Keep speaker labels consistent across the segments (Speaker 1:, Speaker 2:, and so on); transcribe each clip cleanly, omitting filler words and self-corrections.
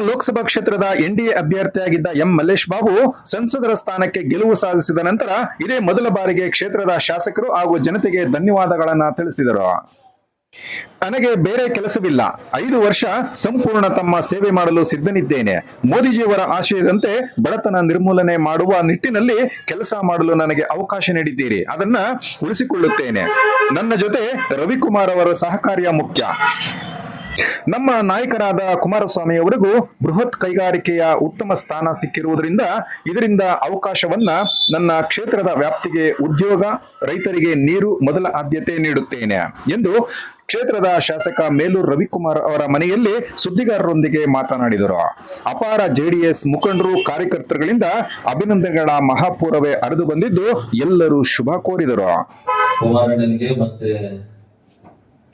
Speaker 1: ಲೋಕಸಭಾ ಕ್ಷೇತ್ರದ NDA ಅಭ್ಯರ್ಥಿಯಾಗಿದ್ದ M Mallesh Babu ಸಂಸದರ ಸ್ಥಾನಕ್ಕೆ ಗೆಲುವು ಸಾಧಿಸಿದ ನಂತರ ಇದೇ ಮೊದಲ ಬಾರಿಗೆ ಕ್ಷೇತ್ರದ ಶಾಸಕರು ಹಾಗೂ ಜನತೆಗೆ ಧನ್ಯವಾದಗಳನ್ನು ತಿಳಿಸಿದರು. ನನಗೆ ಬೇರೆ ಕೆಲಸವಿಲ್ಲ. 5 ವರ್ಷ ಸಂಪೂರ್ಣ ತಮ್ಮ ಸೇವೆ ಮಾಡಲು ಸಿದ್ಧನಿದ್ದೇನೆ. ಮೋದಿಜಿಯವರ ಆಶಯದಂತೆ ಬಡತನ ನಿರ್ಮೂಲನೆ ಮಾಡುವ ನಿಟ್ಟಿನಲ್ಲಿ ಕೆಲಸ ಮಾಡಲು ನನಗೆ ಅವಕಾಶ ನೀಡಿದ್ದೀರಿ. ಅದನ್ನ ಉಳಿಸಿಕೊಳ್ಳುತ್ತೇನೆ. ನನ್ನ ಜೊತೆ ರವಿಕುಮಾರ್ ಅವರ ಸಹಕಾರ್ಯ ಮುಖ್ಯ. ನಮ್ಮ ನಾಯಕರಾದ ಕುಮಾರಸ್ವಾಮಿ ಅವರಿಗೂ ಬೃಹತ್ ಕೈಗಾರಿಕೆಯ ಉತ್ತಮ ಸ್ಥಾನ ಸಿಕ್ಕಿರುವುದರಿಂದ ಇದರಿಂದ ಅವಕಾಶವನ್ನ ನನ್ನ ಕ್ಷೇತ್ರದ ವ್ಯಾಪ್ತಿಗೆ ಉದ್ಯೋಗ, ರೈತರಿಗೆ ನೀರು ಮೊದಲ ಆದ್ಯತೆ ನೀಡುತ್ತೇನೆ ಎಂದು ಕ್ಷೇತ್ರದ ಶಾಸಕ ಮೇಲೂರು ರವಿಕುಮಾರ್ ಅವರ ಮನೆಯಲ್ಲಿ ಸುದ್ದಿಗಾರರೊಂದಿಗೆ ಮಾತನಾಡಿದರು. ಅಪಾರ ಜೆಡಿಎಸ್ ಮುಖಂಡರು, ಕಾರ್ಯಕರ್ತರುಗಳಿಂದ ಅಭಿನಂದನೆಗಳ ಮಹಾಪೂರವೇ ಹರಿದು ಬಂದಿದ್ದು ಎಲ್ಲರೂ ಶುಭ ಕೋರಿದರು.
Speaker 2: ಕುಮಾರಣ್ಣನಿಗೆ ಮತ್ತೆ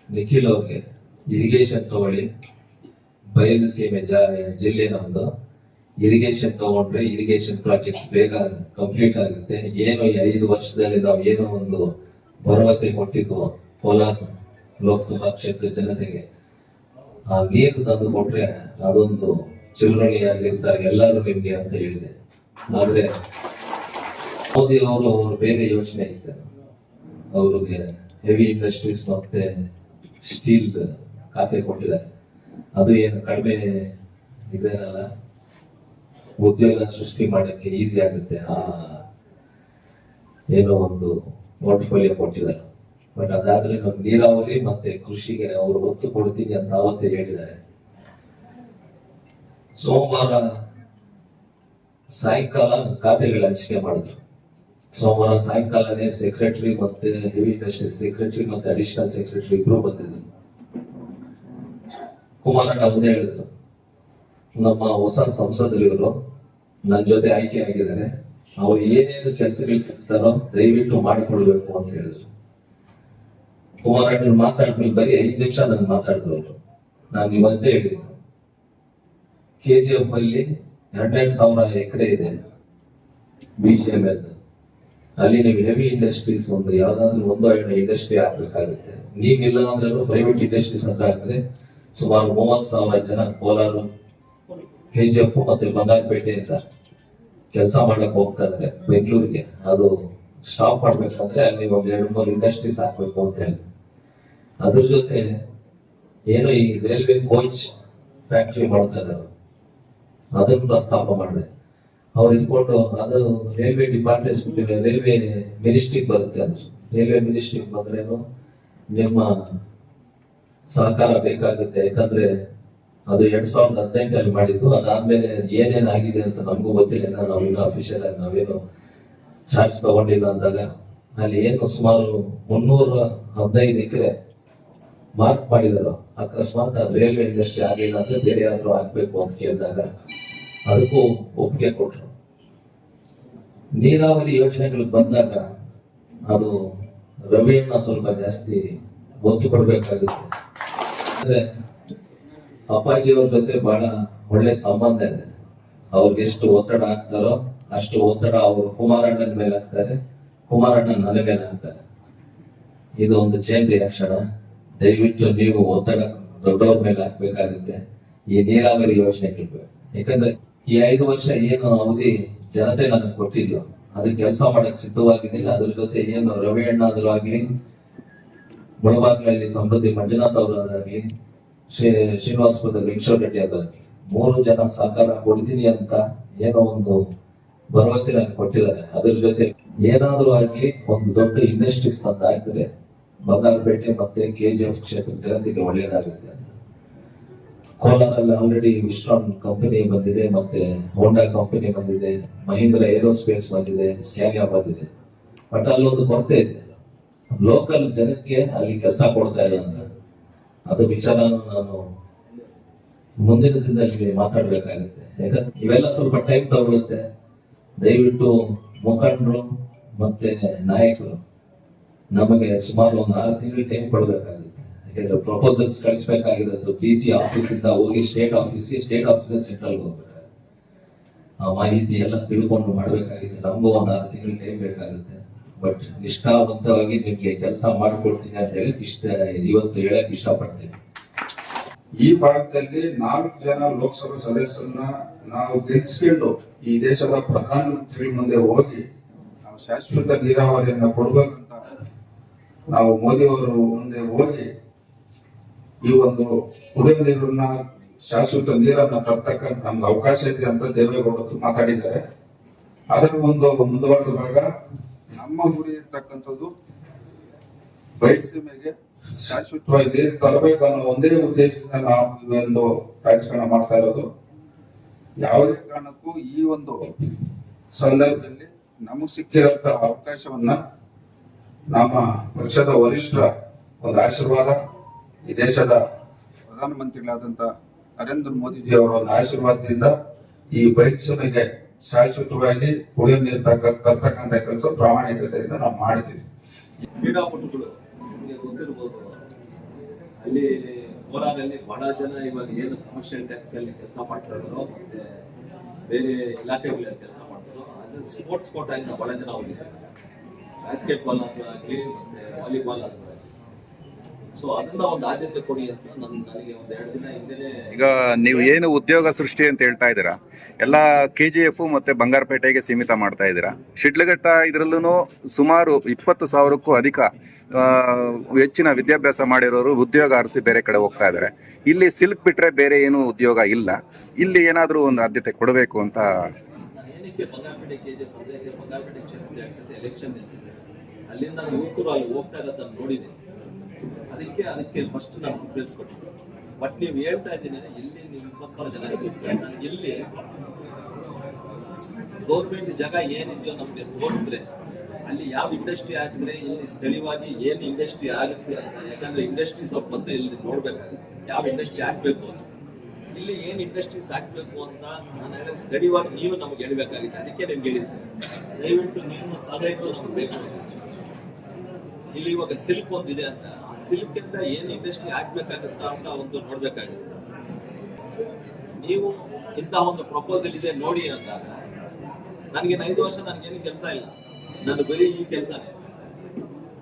Speaker 2: ನಿಖಿಲ್ ಅವ್ರಿಗೆ ಇರಿಗೇಷನ್ ತಗೊಳ್ಳಿ. ಬಯಲು ಸೀಮೆ ಜಿಲ್ಲೆ ನಮ್ದು. ಇರಿಗೇಷನ್ ತಗೊಂಡ್ರೆ ಇರಿಗೇಷನ್ ಪ್ರಾಜೆಕ್ಟ್ ಬೇಗ ಕಂಪ್ಲೀಟ್ ಆಗುತ್ತೆ. ಏನು ಈ 5 ವರ್ಷದಲ್ಲಿ ನಾವು ಏನೋ ಒಂದು ಭರವಸೆ ಕೊಟ್ಟಿದ್ವು ಕೋಲಾರ ಲೋಕಸಭಾ ಕ್ಷೇತ್ರ ಜನತೆಗೆ, ಆ ನೀರು ತಂದು ಕೊಟ್ರೆ ಅದೊಂದು ಚಿಲ್ರಣಿಯಾಗಿರ್ತಾರೆ ಎಲ್ಲರೂ ನಿಮ್ಗೆ ಅಂತ ಹೇಳಿದೆ. ಆದ್ರೆ ಮೋದಿ ಅವರು ಬೇರೆ ಯೋಚನೆ ಇತ್ತು. ಅವ್ರಿಗೆ ಹೆವಿ ಇಂಡಸ್ಟ್ರೀಸ್ ಮತ್ತೆ ಸ್ಟೀಲ್ ಖಾತೆ ಕೊಟ್ಟಿದ್ದಾರೆ. ಅದು ಏನು ಕಡಿಮೆ ಇದೇನಲ್ಲ, ಉದ್ಯೋಗ ಸೃಷ್ಟಿ ಮಾಡಕ್ಕೆ ಈಸಿ ಆಗುತ್ತೆ. ಏನೋ ಒಂದು ಪೋರ್ಟ್ಫೋಲಿಯೋ ಕೊಟ್ಟಿದ್ದಾರೆ. ಬಟ್ ಅದಾದ್ರೆ ನಮ್ಗೆ ನೀರಾವರಿ ಮತ್ತೆ ಕೃಷಿಗೆ ಅವರು ಒತ್ತು ಕೊಡ್ತೀನಿ ಅಂತ ಅವತ್ತೇ ಹೇಳಿದ್ದಾರೆ. ಸೋಮವಾರ ಸಾಯಂಕಾಲ ಖಾತೆಗಳ ಹಂಚಿಕೆ ಮಾಡಿದ್ರು. ಸೋಮವಾರ ಸಾಯಂಕಾಲನೇ ಸೆಕ್ರೆಟರಿ ಮತ್ತೆ ಹೆವಿ ಇಂಡಸ್ಟ್ರಿ ಸೆಕ್ರೆಟರಿ ಮತ್ತೆ ಅಡಿಷನಲ್ ಸೆಕ್ರೆಟರಿ ಇಬ್ರು ಬಂದಿದ್ರು. ಕುಮಾರಣ್ಣ ಅವರೇ ಹೇಳಿದ್ರು, ನಮ್ಮ ಹೊಸ ಸಂಸದರು ನನ್ನ ಜೊತೆ ಆಯ್ಕೆ ಆಗಿದ್ದಾರೆ, ಅವ್ರು ಏನೇನು ಕೆಲಸಗಳಿರ್ತಾರೋ ದಯವಿಟ್ಟು ಮಾಡಿಕೊಳ್ಬೇಕು ಅಂತ ಹೇಳಿದ್ರು. ಕುಮಾರಣ್ಣ ಮಾತಾಡ್ಮೇಲೆ ಬರೀ 5 ನಿಮಿಷ ನನ್ ಮಾತಾಡಿದ್ರು. ನಾನು ಇವತ್ತೇ ಹೇಳಿದ್ದು, KGF ಅಲ್ಲಿ 12,000 ಎಕರೆ ಇದೆ BCML. ಅಲ್ಲಿ ನೀವು ಹೆವಿ ಇಂಡಸ್ಟ್ರೀಸ್ ಒಂದು ಯಾವ್ದಾದ್ರು 1-2 ಇಂಡಸ್ಟ್ರಿ ಹಾಕ್ಬೇಕಾಗುತ್ತೆ. ನೀವಿಲ್ಲ ಅಂದ್ರೂ ಪ್ರೈವೇಟ್ ಇಂಡಸ್ಟ್ರೀಸ್ ಅಂತ ಹಾಕಿದ್ರೆ ಸುಮಾರು 30,000 ಜನ ಕೋಲಾರ, KGF ಮತ್ತೆ ಬಂಗಾರಪೇಟೆಯಿಂದ ಕೆಲಸ ಮಾಡಕ್ ಹೋಗ್ತಾ ಇದ್ದಾರೆ ಬೆಂಗಳೂರಿಗೆ. ಅದು ಸ್ಟಾಪ್ ಮಾಡ್ಬೇಕಂದ್ರೆ ಅಲ್ಲಿ ಒಂದು 2-3 ಇಂಡಸ್ಟ್ರೀಸ್ ಹಾಕ್ಬೇಕು ಅಂತ ಹೇಳಿ, ಅದ್ರ ಜೊತೆ ಏನೋ ಈ ರೈಲ್ವೆ ಕೋಚ್ ಫ್ಯಾಕ್ಟರಿ ಮಾಡ್ತಾ ಇದ್ದಾರೆ, ಅದನ್ನು ಪ್ರಸ್ತಾಪ ಮಾಡಿದೆ. ಅವ್ರು ಇದ್ಕೊಂಡು ಅದು ರೈಲ್ವೆ ಡಿಪಾರ್ಟ್ಮೆಂಟ್ ರೈಲ್ವೆ ಮಿನಿಸ್ಟ್ರಿಗೆ ಬರುತ್ತೆ. ಅಂದ್ರೆ ರೈಲ್ವೆ ಮಿನಿಸ್ಟ್ರಿಗೆ ಬಂದ್ರೇನು ನಿಮ್ಮ ಸಹಕಾರ ಬೇಕಾಗುತ್ತೆ. ಯಾಕಂದ್ರೆ ಅದು 2018 ಮಾಡಿದ್ದು. ಅದಾದ್ಮೇಲೆ ಏನೇನಾಗಿದೆ ಅಂತ ನಮಗೂ ಗೊತ್ತಿಲ್ಲ. ನಾವು ಇನ್ನು ಅಫಿಷಿಯಲ್ ಆಗಿ ನಾವೇನು ಚಾರ್ಜ್ ತಗೊಂಡಿಲ್ಲ ಅಂದಾಗ ಅಲ್ಲಿ ಏನು ಸುಮಾರು 315 ಎಕರೆ ಮಾರ್ಕ್ ಮಾಡಿದಾರೋ, ಅಕಸ್ಮಾತ್ ಅದು ರೈಲ್ವೆ ಇಂಡಸ್ಟ್ರಿ ಆಗಲಿಲ್ಲ ಅಂದ್ರೆ ಬೇರೆ ಯಾರು ಆಗ್ಬೇಕು ಅಂತ ಕೇಳಿದಾಗ ಅದಕ್ಕೂ ಒಪ್ಪಿಗೆ ಕೊಟ್ರು. ನೀರಾವರಿ ಯೋಜನೆಗಳಿಗೆ ಬಂದಾಗ ಅದು ರವಿಯನ್ನ ಸ್ವಲ್ಪ ಜಾಸ್ತಿ ಒತ್ತು ಕೊಡ್ಬೇಕಾಗುತ್ತೆ. ಅಂದ್ರೆ ಅಪ್ಪಾಜಿಯವ್ರ ಜೊತೆ ಬಹಳ ಒಳ್ಳೆ ಸಂಬಂಧ ಇದೆ. ಅವ್ರಿಗೆ ಎಷ್ಟು ಒತ್ತಡ ಹಾಕ್ತಾರೋ ಅಷ್ಟು ಒತ್ತಡ ಅವರು ಕುಮಾರಣ್ಣನ ಮೇಲೆ ಹಾಕ್ತಾರೆ, ಕುಮಾರಣ್ಣ ನನ್ನ ಮೇಲೆ ಹಾಕ್ತಾರೆ. ಇದು ಒಂದು ಚೈನ್ ರಿಯಾಕ್ಷನ್. ದಯವಿಟ್ಟು ನೀವು ಒತ್ತಡ ದೊಡ್ಡವ್ರ ಮೇಲೆ ಹಾಕ್ಬೇಕಾಗುತ್ತೆ ಈ ನೀರಾವರಿ ಯೋಜನೆಗಳಿಗೆ. ಯಾಕಂದ್ರೆ ಈ 5 ವರ್ಷ ಏನು ಅವಧಿ ಜನತೆ ನನಗೆ ಕೊಟ್ಟಿದ್ಲು, ಅದಕ್ಕೆ ಕೆಲಸ ಮಾಡಕ್ ಸಿದ್ಧವಾಗಿದ್ದಿಲ್ಲ. ಅದ್ರ ಜೊತೆ ಏನು ರವಿ ಅಣ್ಣ ಆದ್ರೂ ಆಗ್ಲಿ, ಮುಳಬಾಗಿಲಲ್ಲಿ ಸಮೃದ್ಧಿ ಮಂಜುನಾಥ್ ಅವರಾಗ್ಲಿ, ಶ್ರೀನಿವಾಸಪುರದ ವೆಂಕಟೇಶ್ವರ ರೆಡ್ಡಿ ಅವರಾಗ್ಲಿ 3 ಜನ ಸಹಕಾರ ಕೊಡ್ತೀನಿ ಅಂತ ಏನೋ ಒಂದು ಭರವಸೆ ನನಗೆ ಕೊಟ್ಟಿದ್ದಾರೆ. ಅದ್ರ ಜೊತೆ ಏನಾದ್ರೂ ಆಗ್ಲಿ ಒಂದು ದೊಡ್ಡ ಇಂಡಸ್ಟ್ರೀಸ್ ಅಂತ ಹಾಕಿದ್ರೆ ಬಂಗಾರಪೇಟೆ ಮತ್ತೆ KGF ಕ್ಷೇತ್ರ ಜನತೆಗೆ ಒಳ್ಳೆಯದಾಗುತ್ತೆ. ಕೋಲಾರಲ್ಲಿ ಆಲ್ರೆಡಿ ವಿಸ್ಟ್ರಾನ್ ಕಂಪನಿ ಬಂದಿದೆ, ಮತ್ತೆ ಹೋಂಡಾ ಕಂಪನಿ ಬಂದಿದೆ, ಮಹೀಂದ್ರ ಏರೋಸ್ಪೇಸ್ ಬಂದಿದೆ, ಸ್ಕ್ಯಾನಿಯಾ ಬಂದಿದೆ. ಬಟ್ ಅಲ್ಲೊಂದು ಕೊರತೆ ಇದೆ, ಲೋಕಲ್ ಜನಕ್ಕೆ ಅಲ್ಲಿ ಕೆಲಸ ಕೊಡ್ತಾ ಇಲ್ಲ ಅಂತ. ಅದು ವಿಚಾರ ನಾನು ಮುಂದಿನ ದಿನದಲ್ಲಿ ಮಾತಾಡ್ಬೇಕಾಗುತ್ತೆ. ಯಾಕಂದ್ರೆ ಇವೆಲ್ಲ ಸ್ವಲ್ಪ ಟೈಮ್ ತಗೊಳುತ್ತೆ. ದಯವಿಟ್ಟು ಮುಖಂಡರು ಮತ್ತೆ ನಾಯಕರು ನಮಗೆ ಸುಮಾರು ಒಂದು 6 ತಿಂಗಳು ಟೈಮ್ ಕೊಡ್ಬೇಕಾಗುತ್ತೆ. ಯಾಕಂದ್ರೆ ಪ್ರಪೋಸಲ್ಸ್ ಕಳಿಸ್ಬೇಕಾಗಿರೋದು DC ಆಫೀಸಿಂದ ಹೋಗಿ ಸ್ಟೇಟ್ ಆಫೀಸ್ಗೆ, ಸ್ಟೇಟ್ ಆಫೀಸ್ ಸೆಂಟ್ರಲ್ ಹೋಗ್ಬೇಕಾಗುತ್ತೆ. ಆ ಮಾಹಿತಿ ಎಲ್ಲ ತಿಳ್ಕೊಂಡು ಮಾಡ್ಬೇಕಾಗುತ್ತೆ. ನಮಗೂ ಒಂದು 6 ತಿಂಗಳು ಟೈಮ್ ಬೇಕಾಗುತ್ತೆ. ಬಟ್ ನಿಷ್ಠಾವಂತವಾಗಿ ನಿಮ್ಗೆ ಕೆಲಸ ಮಾಡ್ಕೊಡ್ತೀನಿ ಅಂತ ಹೇಳಿ ಇವತ್ತು ಹೇಳಕ್ ಇಷ್ಟಪಡ್ತೀನಿ.
Speaker 3: ಈ ಭಾಗದಲ್ಲಿ 4 ಜನ ಲೋಕಸಭಾ ಸದಸ್ಯರನ್ನ ನಾವು ಗೆಲ್ಸ್ಕೊಂಡು ಈ ದೇಶದ ಪ್ರಧಾನಮಂತ್ರಿ ಮುಂದೆ ಹೋಗಿ ನಾವು ಶಾಶ್ವತ ನೀರಾವರಿಯನ್ನ ಕೊಡ್ಬೇಕಂತ ನಾವು ಮೋದಿ ಅವರು ಮುಂದೆ ಹೋಗಿ ಈ ಒಂದು ಕುಡಿಯುವ ನೀರನ್ನ ಶಾಶ್ವತ ನೀರನ್ನ ತರ್ತಕ್ಕಂಥ ನಮ್ಗೆ ಅವಕಾಶ ಇದೆ ಅಂತ ದೇವೇಗೌಡರು ಮಾತಾಡಿದ್ದಾರೆ. ಅದರ ಒಂದು ಮುಂದುವರೆದ ಭಾಗ ನಮ್ಮ ಗುರಿ ಇರ್ತಕ್ಕಂಥದ್ದು ಬಯಲುಸೀಮೆಗೆ ಶಾಶ್ವತವಾಗಿ ನೀರು ತರಬೇಕು ಅನ್ನೋ ಒಂದೇ ಉದ್ದೇಶದಿಂದ ನಾವು ಈ ಒಂದು ರಾಜಕಾರಣ ಮಾಡ್ತಾ ಇರೋದು. ಯಾವುದೇ ಕಾರಣಕ್ಕೂ ಈ ಒಂದು ಸಂದರ್ಭದಲ್ಲಿ ನಮಗ್ ಸಿಕ್ಕಿರೋ ಅವಕಾಶವನ್ನ ನಮ್ಮ ಪಕ್ಷದ ವರಿಷ್ಠರ ಒಂದು ಆಶೀರ್ವಾದ, ಈ ದೇಶದ ಪ್ರಧಾನಮಂತ್ರಿಗಳಾದಂತ ನರೇಂದ್ರ ಮೋದಿಜಿ ಅವರ ಒಂದು ಆಶೀರ್ವಾದದಿಂದ ಈ ಬಯಲುಸೀಮೆಗೆ ಶಾಶ್ವತವಾಗಿ ಕುಡಿಯುವ ನೀರು ತರ್ತಕ್ಕಂಥ ಕೆಲಸ ಪ್ರಾಮಾಣಿಕತೆಯಿಂದ ನಾವು ಮಾಡ್ತೀವಿ.
Speaker 2: ಕ್ರೀಡಾಪಟುಗಳು ನಿಮಗೆ ಗೊತ್ತಿರ್ಬೋದು, ಅಲ್ಲಿ ಕೋಲಾರಲ್ಲಿ ಬಹಳ ಜನ ಇವಾಗ ಏನು ಕಮರ್ಷಿಯಲ್ ಟ್ಯಾಕ್ಸ್ ಅಲ್ಲಿ ಕೆಲಸ ಮಾಡ್ತಾರೋ ಮತ್ತೆ ಬೇರೆ ಇಲಾಖೆಗಳಲ್ಲಿ ಕೆಲಸ ಮಾಡ್ತಾರೋ ಅದು ಸ್ಪೋರ್ಟ್ಸ್ ಕೋಟ ಇಂದ ಬಹಳ ಜನ ಹೋಗಿದ್ದಾರೆ. ಬಾಸ್ಕೆಟ್ ಬಾಲ್ ಆಗಲಿ ಮತ್ತೆ ವಾಲಿಬಾಲ್ ಆಗಲಿ. ಸೊ ಅದನ್ನ ಒಂದು ಆದ್ಯತೆ ಕೊಡಿ ಅಂತ ನನಗೆ ಒಂದು 2 ದಿನ ಹಿಂದೆ.
Speaker 4: ಈಗ ನೀವು ಏನು ಉದ್ಯೋಗ ಸೃಷ್ಟಿ ಅಂತ ಹೇಳ್ತಾ ಇದ್ದೀರಾ, ಎಲ್ಲ KGF ಮತ್ತೆ ಬಂಗಾರಪೇಟೆಗೆ ಸೀಮಿತ ಮಾಡ್ತಾ ಇದ್ದೀರಾ. ಶಿಡ್ಲಘಟ್ಟ ಇದರಲ್ಲೂ ಸುಮಾರು 20,000ಕ್ಕೂ ಅಧಿಕ ಹೆಚ್ಚಿನ ವಿದ್ಯಾಭ್ಯಾಸ ಮಾಡಿರೋರು ಉದ್ಯೋಗ ಅರಸಿ ಬೇರೆ ಕಡೆ ಹೋಗ್ತಾ ಇದ್ದಾರೆ. ಇಲ್ಲಿ ಸಿಲ್ಕ್ ಬಿಟ್ರೆ ಬೇರೆ ಏನು ಉದ್ಯೋಗ ಇಲ್ಲ. ಇಲ್ಲಿ ಏನಾದರೂ ಒಂದು ಆದ್ಯತೆ ಕೊಡಬೇಕು ಅಂತ.
Speaker 2: ಏನಕ್ಕೆ ಬಂಗಾರಪೇಟೆ KGF ಅಂದ್ರೆ ಬಂಗಾರಪೇಟೆ ಕ್ಷೇತ್ರದ ಎಲೆಕ್ಷನ್ ಇರ್ತದೆ, ಅಲ್ಲಿಂದ ಯುವಕರು ಅಲ್ಲಿ ಹೋಗ್ತಾ ಇರೋದನ್ನ ನೋಡಿದೆ. ಅದಕ್ಕೆ ಫಸ್ಟ್ ನಾನು ಪ್ರಿಫರೆನ್ಸ್ ಕೊಟ್ಟಿದ್ದೆ. ಬಟ್ ನೀವು ಹೇಳ್ತಾ ಇದ್ದೀನಿ ಇಲ್ಲಿ ನೀವು 20,000 ಜನ ಇದ್ದೀರಿ, ಇಲ್ಲಿ ಗೌರ್ಮೆಂಟ್ ಜಾಗ ಏನಿದೆಯೋ ನಮಗೆ ತೋರಿಸಿದ್ರೆ ಅಲ್ಲಿ ಯಾವ ಇಂಡಸ್ಟ್ರಿ ಹಾಕಿದ್ರೆ ಇಲ್ಲಿ ಸ್ಥಳೀಯವಾಗಿ ಏನು ಇಂಡಸ್ಟ್ರಿ ಆಗುತ್ತೆ ಅಂತ. ಯಾಕಂದ್ರೆ ಇಂಡಸ್ಟ್ರಿ ಸ್ವಲ್ಪ ಬಂದು ಇಲ್ಲಿ ನೋಡ್ಬೇಕಾಗುತ್ತೆ ಯಾವ ಇಂಡಸ್ಟ್ರಿ ಹಾಕ್ಬೇಕು ಅಂತ, ಇಲ್ಲಿ ಏನು ಇಂಡಸ್ಟ್ರೀಸ್ ಹಾಕ್ಬೇಕು ಅಂತ ನಾನು ಸ್ಥಳೀಯವಾಗಿ ನೀವು ನಮ್ಗೆ ಹೇಳ್ಬೇಕಾಗಿದೆ. ಅದಕ್ಕೆ ನಿಮ್ಗೆ ಹೇಳಿದ್ದೆ, ದಯವಿಟ್ಟು ನೀವು ಸಹಾಯಕ್ಕೂ ನಮ್ಗೆ ಬೇಕು. ಇಲ್ಲಿ ಇವಾಗ ಸಿಲ್ಕ್ ಒಂದಿದೆ ಅಂತ, ಸಿಲ್ಕ್ ಇಂದ ಏನು ಇಂಡಸ್ಟ್ರಿ ಆಗ್ಬೇಕಾಗತ್ತ ಅಂತ ಒಂದು ನೋಡ್ಬೇಕಾಗುತ್ತೆ. ನೀವು ಇಂಥ ಒಂದು ಪ್ರಪೋಸಲ್ ಇದೆ ನೋಡಿ ಅಂದಾಗ ನನಗೆ 5 ವರ್ಷ ನನಗೇನು ಕೆಲಸ ಇಲ್ಲ, ನಾನು ಬರೀ ಈ ಕೆಲಸನೇ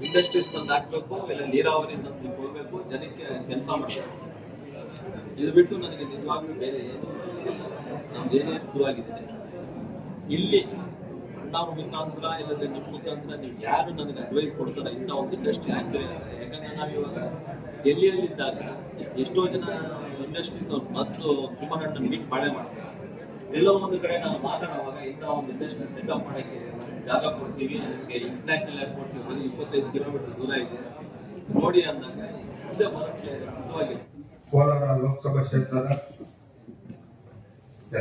Speaker 2: ಇಂಡಸ್ಟ್ರೀಸ್ ತಂದು ಹಾಕ್ಬೇಕು, ಇಲ್ಲ ನೀರಾವರಿ ತಂದು ಹೋಗ್ಬೇಕು, ಜನಕ್ಕೆ ಕೆಲಸ ಮಾಡಬೇಕು. ಇದು ಬಿಟ್ಟು ನನಗೆ ನಿಜವಾಗ್ಲೂ ಬೇರೆ ಏನು ನಮ್ದೇನೇ ಶುರುವಾಗಿದೆ. ಇಲ್ಲಿ ನಾವು ಮುಖಾಂತರ ಇಲ್ಲದ್ರೆ ನಿಮ್ಮ ಮುಖಾಂತರ ನೀವು ಯಾರು ನನಗೆ ಅಡ್ವೈಸ್ ಕೊಡ್ತಾರೆ ಇಂಥ ಒಂದು ಇಂಡಸ್ಟ್ರಿ ಆಗ್ತದೆ. ಯಾಕಂದ್ರೆ ನಾವು ಇವಾಗ ಡೆಲ್ಲಿಯಲ್ಲಿದ್ದಾಗ ಎಷ್ಟೋ ಜನ ಇಂಡಸ್ಟ್ರೀಸ್ ಅವ್ರು ಮತ್ತು ನಿಮ್ಮನ್ನ ಮೀಟ್ ಮಾಡೇ ಮಾಡ್ತಾರೆ. ಎಲ್ಲೋ ಒಂದು ಕಡೆ ನಾವು ಮಾತಾಡುವಾಗ ಇಂಥ ಒಂದು ಇಂಡಸ್ಟ್ರಿ ಸೆಟಪ್ ಮಾಡೋಕ್ಕೆ ಜಾಗ ಕೊಡ್ತೀವಿ, ನಿಮಗೆ ಇಂಟರ್ನ್ಯಾಷನಲ್ ಏರ್ಪೋರ್ಟ್ ಬರೀ 25 ಕಿಲೋಮೀಟರ್ ದೂರ ಇದೆ ನೋಡಿ ಅಂದಾಗ ಮುಂದೆ ಬರೋಕ್ಕೆ ಸಿದ್ಧವಾಗಿದೆ.
Speaker 3: ಕೋಲಾರ ಲೋಕಸಭಾ ಕ್ಷೇತ್ರದ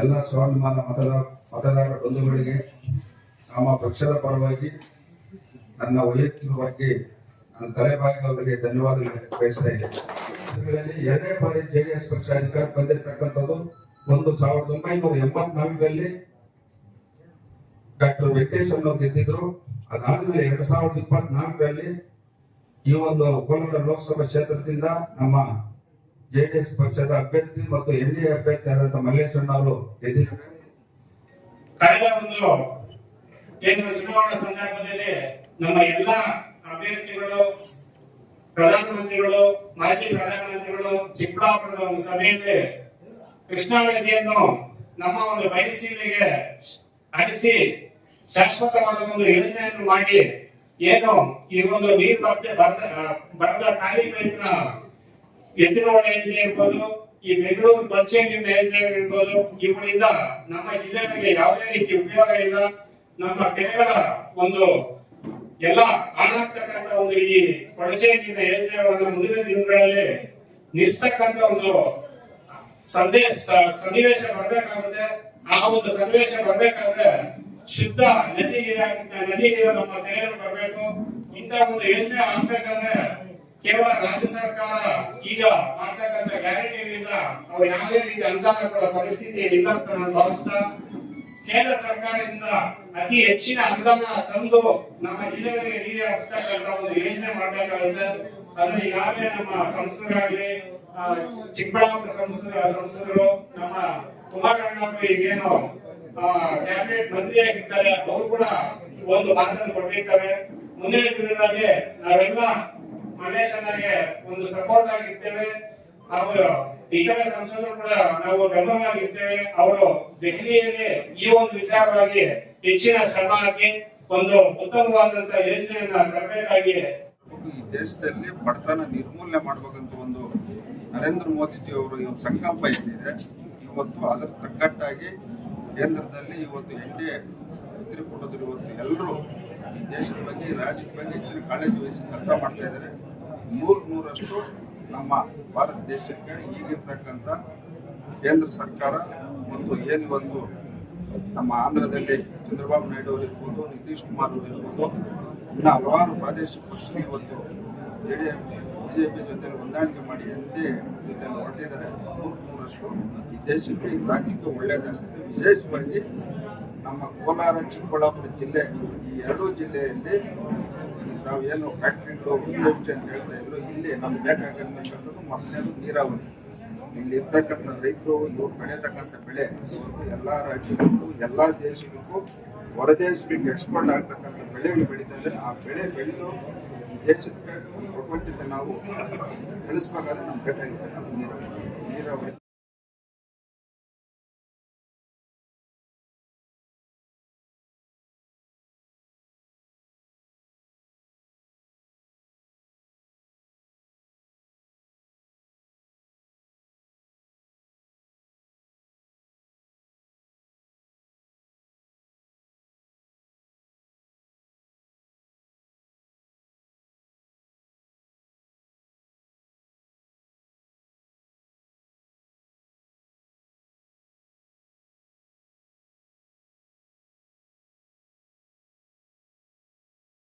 Speaker 3: ಎಲ್ಲ ಸ್ವಾಭಿಮಾನ ಮತದಾರ ಬಂಧುಗಳಿಗೆ ನಮ್ಮ ಪಕ್ಷದ ಪರವಾಗಿ ನನ್ನ ವೈಯಕ್ತಿಕವಾಗಿ ನನ್ನ ತಲೆಬಾಗಿ ಅವರಿಗೆ ಧನ್ಯವಾದಗಳನ್ನು ಬಯಸ್ತಾ ಇದ್ದೇನೆ. ಇದರಲ್ಲಿ 2ನೇ ಬಾರಿ JDS ಪಕ್ಷ ಅಧಿಕಾರ ಬಂದಿರತಕ್ಕಂಥದ್ದು 1984ರಲ್ಲಿ ಡಾಕ್ಟರ್ ವೆಂಕಟೇಶ್ ಅವರು ಗೆದ್ದಿದ್ರು. ಅದಾದ್ಮೇಲೆ 2024ರಲ್ಲಿ ಈ ಒಂದು ಕೋಲಾರ ಲೋಕಸಭಾ ಕ್ಷೇತ್ರದಿಂದ ನಮ್ಮ JDS ಪಕ್ಷದ ಅಭ್ಯರ್ಥಿ ಮತ್ತು NDA ಅಭ್ಯರ್ಥಿ ಆದಂತ ಮಲ್ಲೇಶ್ವರಣ್ಣ ಅವರು ಗೆದ್ದಿದ್ದಾರೆ.
Speaker 5: ಕಳೆದ ಒಂದು ಕೇಂದ್ರ ಚುನಾವಣಾ ಸಂದರ್ಭದಲ್ಲಿ ನಮ್ಮ ಎಲ್ಲ ಅಭ್ಯರ್ಥಿಗಳು, ಪ್ರಧಾನಮಂತ್ರಿಗಳು, ಮಾಜಿ ಪ್ರಧಾನಮಂತ್ರಿಗಳು ಚಿಕ್ಕಬಳ್ಳಾಪುರದ ಒಂದು ಸಭೆಯಲ್ಲಿ ಕೃಷ್ಣಾ ನದಿಯನ್ನು ನಮ್ಮ ಒಂದು ಬಯಲುಸೀಮೆಗೆ ಅಡಿಸಿ ಶಾಶ್ವತವಾದ ಒಂದು ಯೋಜನೆಯನ್ನು ಮಾಡಿ ಏನು ಈ ಒಂದು ನೀರು ಬರದ ಖಾಲಿ ಪೈಪ್ನ ಎತ್ತಿನಹೊಳೆ ಯೋಜನೆ ಇರ್ಬೋದು, ಈ ಬೆಂಗಳೂರು ಬಸ್ಟ್ಯಾಂಡ್ ಯೋಜನೆ ಇರ್ಬೋದು, ಇವುಗಳಿಂದ ನಮ್ಮ ಜಿಲ್ಲೆಗಳಿಗೆ ಯಾವುದೇ ರೀತಿ ಉಪಯೋಗ ಇಲ್ಲ. ನಮ್ಮ ಕೆರೆಗಳ ಒಂದು ಎಲ್ಲ ಹಾಳಾಗ್ತಕ್ಕಂಥ ಒಂದು ಈ ಕೊಳಚೆಯಿಂದ ಯೋಜನೆಗಳನ್ನು ಮುಂದಿನ ದಿನಗಳಲ್ಲಿ ನಿಲ್ಲಿಸ್ತಕ್ಕಂಥ ಒಂದು ಸನ್ನಿವೇಶ ಬರಬೇಕಾಗುತ್ತೆ. ಆ ಒಂದು ಸನ್ನಿವೇಶ ಬರಬೇಕಾದ್ರೆ ಶುದ್ಧ ನದಿ ನೀರು ನಮ್ಮ ಕೆರೆಗಳು ಬರಬೇಕು. ಇಂಥ ಒಂದು ಯೋಜನೆ ಆಗ್ಬೇಕಾದ್ರೆ ಕೇವಲ ರಾಜ್ಯ ಸರ್ಕಾರ ಈಗ ಮಾಡ್ತಕ್ಕಂಥ ಗ್ಯಾರಂಟಿಗಳಿಂದ ನಾವು ಯಾವುದೇ ರೀತಿ ಅನುದಾನ ಕೊಡುವ ಪರಿಸ್ಥಿತಿ ಇಲ್ಲ ಅಂತ ನಾನು ಭಾವಿಸ್ತಾ, ಕೇಂದ್ರ ಸರ್ಕಾರದಿಂದ ಅತಿ ಹೆಚ್ಚಿನ ಅನುದಾನ ತಂದು ನಮ್ಮ ಜಿಲ್ಲೆಗಳಿಗೆ ನೀರು ಹರಿಸ್ತಕ್ಕಂಥ ಒಂದು ಯೋಜನೆ ಮಾಡಬೇಕಾಗುತ್ತೆ. ಅದನ್ನ ಈಗಾಗಲೇ ನಮ್ಮ ಸಂಸದರಾಗಲಿ, ಚಿಕ್ಕಬಳ್ಳಾಪುರ ಸಂಸದರು, ನಮ್ಮ ಕುಮಾರಣ್ಣ ಈಗೇನು ಕ್ಯಾಬಿನೆಟ್ ಮಂತ್ರಿ ಆಗಿರ್ತಾರೆ, ಅವರು ಕೂಡ ಒಂದು ಮಾತನ್ನು ಕೊಟ್ಟಿರ್ತಾರೆ. ಮುಂದಿನ ದಿನಗಳಲ್ಲಿ ನಾವೆಲ್ಲ ಮಲ್ಲೇಶನಿಗೆ ಒಂದು ಸಪೋರ್ಟ್ ಆಗಿರ್ತೇವೆ. ಅವರು ಇತರ ಸಂಸದರು ಕೂಡ ನಾವು ಬೆಂಬಲವಾಗಿರ್ತೇವೆ. ಅವರು ದೆಹಲಿಯಲ್ಲಿ ಈ ಒಂದು ವಿಚಾರವಾಗಿ ಹೆಚ್ಚಿನ ಶ್ರಮ ಹಾಕಿ ಒಂದು ಉತ್ತಮವಾದಂತಹ ಯೋಜನೆಯನ್ನ ತರಬೇಕಾಗಿ
Speaker 3: ಈ ದೇಶದಲ್ಲಿ ಬಡತನ ನಿರ್ಮೂಲನೆ ಮಾಡಬೇಕಂತ ಒಂದು ನರೇಂದ್ರ ಮೋದಿಜಿ ಅವರು ಇವತ್ತು ಸಂಕಲ್ಪ ಏನಿದೆ, ಇವತ್ತು ಅದರ ತಕ್ಕಟ್ಟಾಗಿ ಕೇಂದ್ರದಲ್ಲಿ ಇವತ್ತು NDA ಮೈತ್ರಿಕೂಟದಲ್ಲಿ ಇವತ್ತು ಎಲ್ಲರೂ ಈ ದೇಶದ ಬಗ್ಗೆ ರಾಜ್ಯದ ಬಗ್ಗೆ ಹೆಚ್ಚಿನ ಕಾಳಜಿ ವಹಿಸಿ ಕೆಲಸ ಮಾಡ್ತಾ ಇದ್ದಾರೆ. 100% ನಮ್ಮ ಭಾರತ ದೇಶಕ್ಕೆ ಈಗಿರ್ತಕ್ಕಂಥ ಕೇಂದ್ರ ಸರ್ಕಾರ ಮತ್ತು ಏನು ಇವತ್ತು ನಮ್ಮ ಆಂಧ್ರದಲ್ಲಿ ಚಂದ್ರಬಾಬು ನಾಯ್ಡು ಅವರು ಇರ್ಬೋದು, ನಿತೀಶ್ ಕುಮಾರ್ ಅವರು ಇರ್ಬೋದು, ಇನ್ನು ಹಲವಾರು ಪ್ರಾದೇಶಿಕ ಪಕ್ಷಗಳು ಇವತ್ತು ಬಿಜೆಪಿ ಜೊತೆಲಿ ಹೊಂದಾಣಿಕೆ ಮಾಡಿ NDA ಜೊತೆಲಿ ಹೊರಟಿದ್ದಾರೆ. 100% ಈ ದೇಶಕ್ಕೆ ಈ ರಾಜ್ಯಕ್ಕೆ ಒಳ್ಳೆಯದಾಗ್ತದೆ. ವಿಶೇಷವಾಗಿ ನಮ್ಮ ಕೋಲಾರ, ಚಿಕ್ಕಬಳ್ಳಾಪುರ ಜಿಲ್ಲೆ, ಈ ಎರಡೂ ಜಿಲ್ಲೆಯಲ್ಲಿ ತಾವು ಏನು ಫ್ಯಾಕ್ಟ್ರಿಗಳು, ಇಂಡಸ್ಟ್ರಿ ಅಂತ ಹೇಳ್ತಾ ಇದ್ರು, ಇಲ್ಲಿ ನಮ್ಗೆ ಬೇಕಾಗಿರ್ತಕ್ಕಂಥದ್ದು ಮೊದಲನೇದು ನೀರಾವರಿ. ಇಲ್ಲಿ ಇರ್ತಕ್ಕಂಥ ರೈತರು ಇವರು ಬೆಳೆಯತಕ್ಕಂಥ ಬೆಳೆ ಇವತ್ತು ಎಲ್ಲ ರಾಜ್ಯಗಳಿಗೂ ಎಲ್ಲ ದೇಶಗಳಿಗೂ ಹೊರ ದೇಶಗಳಿಗೆ ಎಕ್ಸ್ಪೋರ್ಟ್ ಆಗ್ತಕ್ಕಂಥ ಬೆಳೆಗಳು ಬೆಳೀತಾ ಇದ್ದಾರೆ. ಆ ಬೆಳೆ ಬೆಳೆದು ದೇಶಕ್ಕೆ ಈ ಪ್ರಪಂಚಕ್ಕೆ ನಾವು ಬೆಳೆಸಬೇಕಾದ್ರೆ ನಮ್ಗೆ ಬೇಕಾಗಿರ್ತಕ್ಕಂಥ ನೀರಾವರಿ.